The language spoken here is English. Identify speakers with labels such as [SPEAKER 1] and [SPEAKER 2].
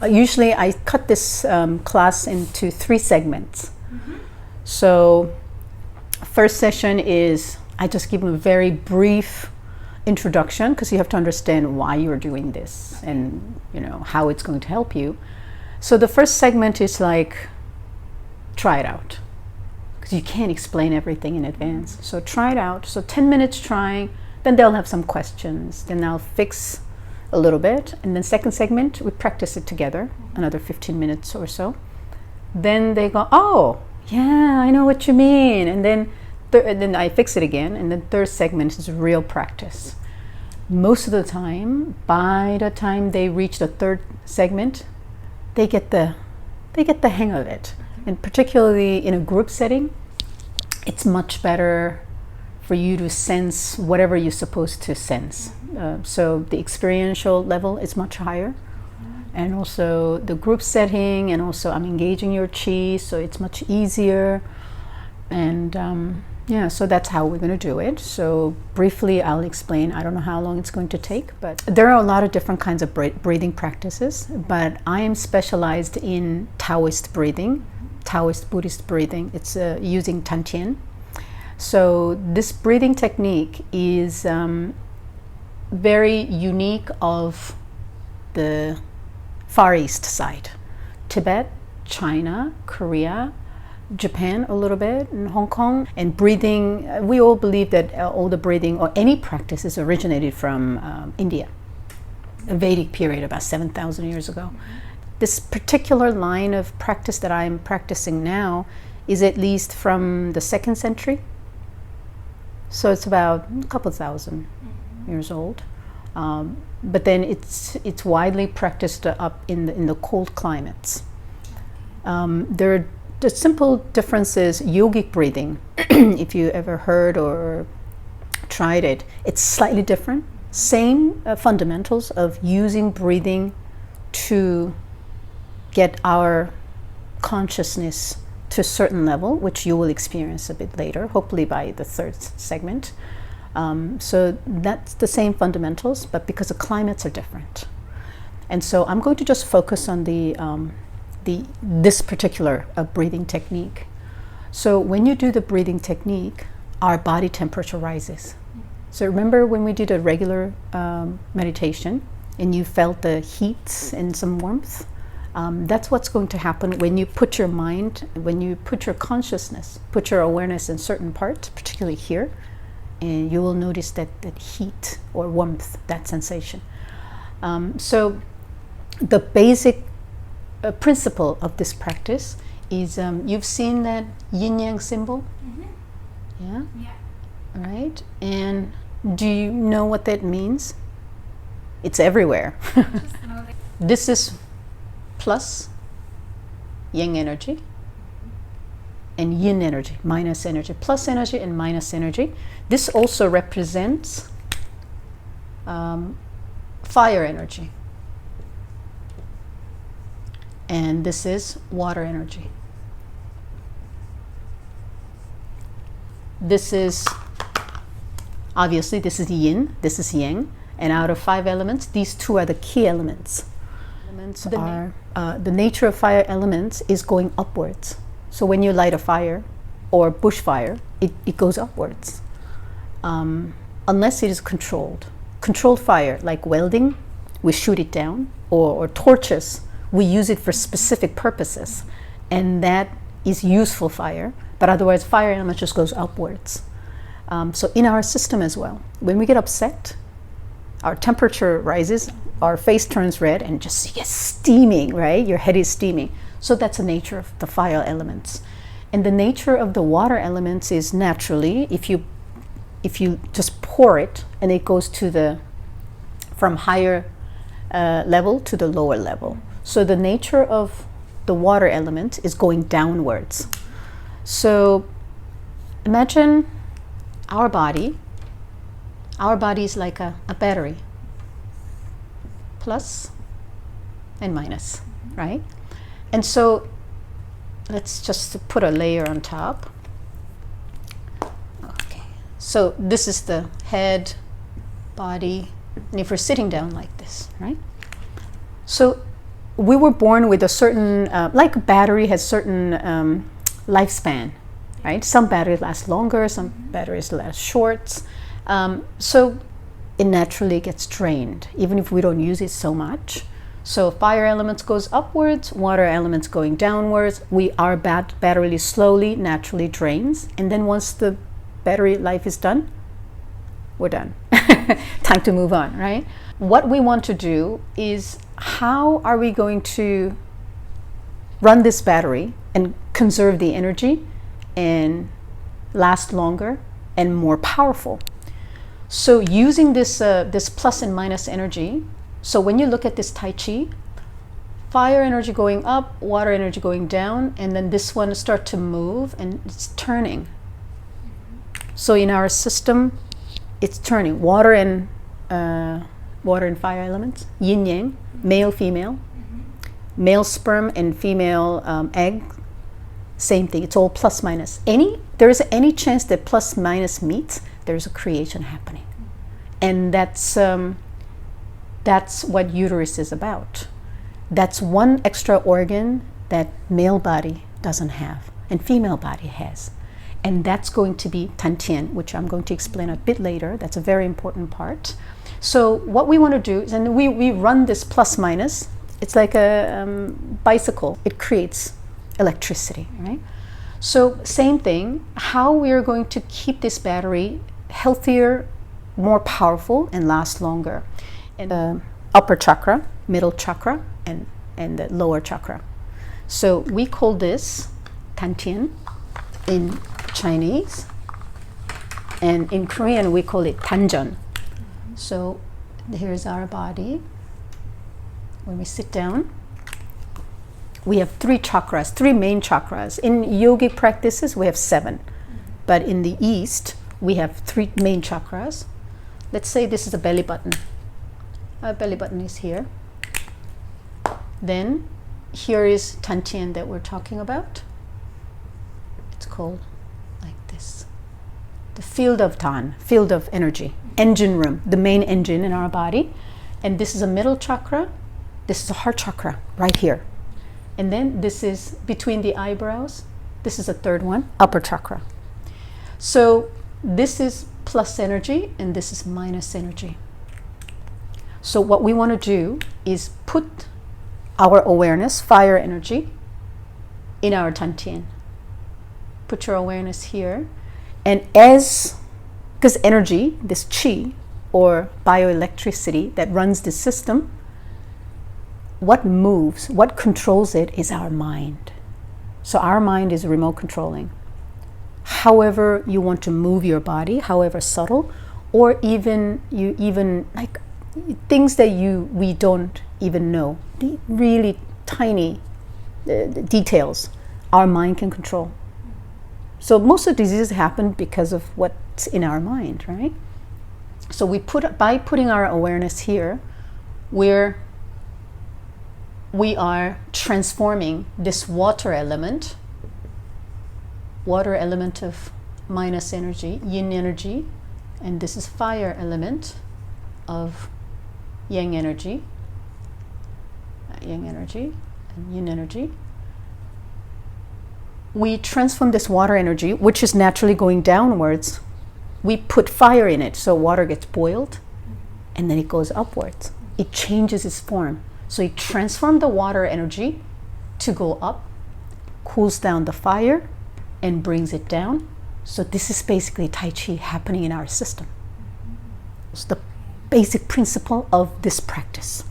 [SPEAKER 1] Usually I cut this class into 3 segments. So first session is I just give them a very brief introduction, because you have to understand why you're doing this and how it's going to help you. So the first segment is like, try it out, because you can't explain everything in advance. So try it out. So 10 minutes trying, then they'll have some questions, then I'll fix a little bit, and then second segment we practice it together, another 15 minutes or so. Then they go, oh yeah, I know what you mean, and then I fix it again, and then third segment is real practice. Most of the time, by the time they reach the third segment, they get the hang of it. And particularly in a group setting, it's much better for you to sense whatever you're supposed to sense. So the experiential level is much higher. And also the group setting, and also I'm engaging your chi, so it's much easier. And so that's how we're going to do it. So briefly I'll explain. I don't know how long it's going to take, but there are a lot of different kinds of breathing practices, but I am specialized in Taoist breathing, Taoist Buddhist breathing. It's using dantien. So this breathing technique is very unique of the Far East side. Tibet, China, Korea, Japan a little bit, and Hong Kong. And breathing, we all believe that all the breathing or any practice is originated from India, a Vedic period about 7,000 years ago. This particular line of practice that I'm practicing now is at least from the 2nd century. So it's about a couple thousand years old. But then it's widely practiced up in the cold climates. There are the simple differences. Yogic breathing, if you ever heard or tried it, it's slightly different. Same fundamentals of using breathing to get our consciousness to a certain level, which you will experience a bit later, hopefully by the third segment. So that's the same fundamentals, but because the climates are different. And so I'm going to just focus on this particular breathing technique. So when you do the breathing technique, our body temperature rises. So remember when we did a regular meditation and you felt the heat and some warmth? That's what's going to happen when you put your mind, when you put your consciousness, put your awareness in certain parts, particularly here, and you will notice that heat or warmth, that sensation. So the basic principle of this practice is, you've seen that yin-yang symbol? Yeah? Right? And do you know what that means? It's everywhere. This is plus yang energy, and yin energy, minus energy, plus energy and minus energy. This also represents fire energy. And this is water energy. This is, obviously, this is yin, this is yang. And out of 5 elements, these 2 are the key elements. The nature of fire elements is going upwards. So when you light a fire or bushfire, it goes upwards. Unless it is controlled. Controlled fire, like welding, we shoot it down, or torches, we use it for specific purposes, and that is useful fire. But otherwise, fire element just goes upwards. So in our system as well, when we get upset, our temperature rises, our face turns red, and just you get steaming, right? Your head is steaming. So that's the nature of the fire elements. And the nature of the water elements is naturally, if you just pour it, and it goes from higher level to the lower level. So the nature of the water element is going downwards. So imagine our body is like a battery, plus and minus, right? And so let's just put a layer on top. Okay, so this is the head, body, and if we're sitting down like this, right? So we were born with a certain, like a battery has certain lifespan, right? Some batteries last longer, some batteries last short. So it naturally gets drained, even if we don't use it so much. So fire elements goes upwards, water elements going downwards. Our battery slowly, naturally drains. And then once the battery life is done, we're done. Time to move on, right? What we want to do is, how are we going to run this battery and conserve the energy and last longer and more powerful? So using this plus and minus energy, so when you look at this Tai Chi, fire energy going up, water energy going down, and then this one start to move and it's turning. So in our system, it's turning. Water and fire elements, yin yang, male, female, male sperm and female egg, same thing. It's all plus minus. There is any chance that plus minus meets, there's a creation happening, and that's what uterus is about. That's one extra organ that male body doesn't have and female body has. And that's going to be dantien, which I'm going to explain a bit later. That's a very important part. So what we want to do is, and we run this plus minus, it's like a bicycle. It creates electricity, right? So same thing, how we are going to keep this battery healthier, more powerful, and last longer. And the upper chakra, middle chakra, and the lower chakra. So we call this dantien in Chinese, and in Korean we call it danjeon. So here's our body. When we sit down, we have three main chakras. In yogic practices we have 7, but in the East we have 3 main chakras. Let's say this is a belly button. Our belly button is here. Then here is dantien that we're talking about. It's called like this. The field of Dan, field of energy, engine room, the main engine in our body. And this is a middle chakra. This is a heart chakra right here. And then this is between the eyebrows. This is a third one, upper chakra. So this is plus energy and this is minus energy. So what we want to do is put our awareness, fire energy, in our dantien. Put your awareness here. And because energy, this qi or bioelectricity that runs the system, what moves, what controls it is our mind. So our mind is remote controlling. However you want to move your body, however subtle, or even like things that we don't even know, the really tiny details, our mind can control. So most of the diseases happen because of what's in our mind, right? So by putting our awareness here, we are transforming this water element of minus energy, yin energy, and this is fire element of yang energy and yin energy. We transform this water energy, which is naturally going downwards. We put fire in it, so water gets boiled, and then it goes upwards. It changes its form. So it transforms the water energy to go up, cools down the fire, and brings it down. So this is basically Tai Chi happening in our system. It's the basic principle of this practice.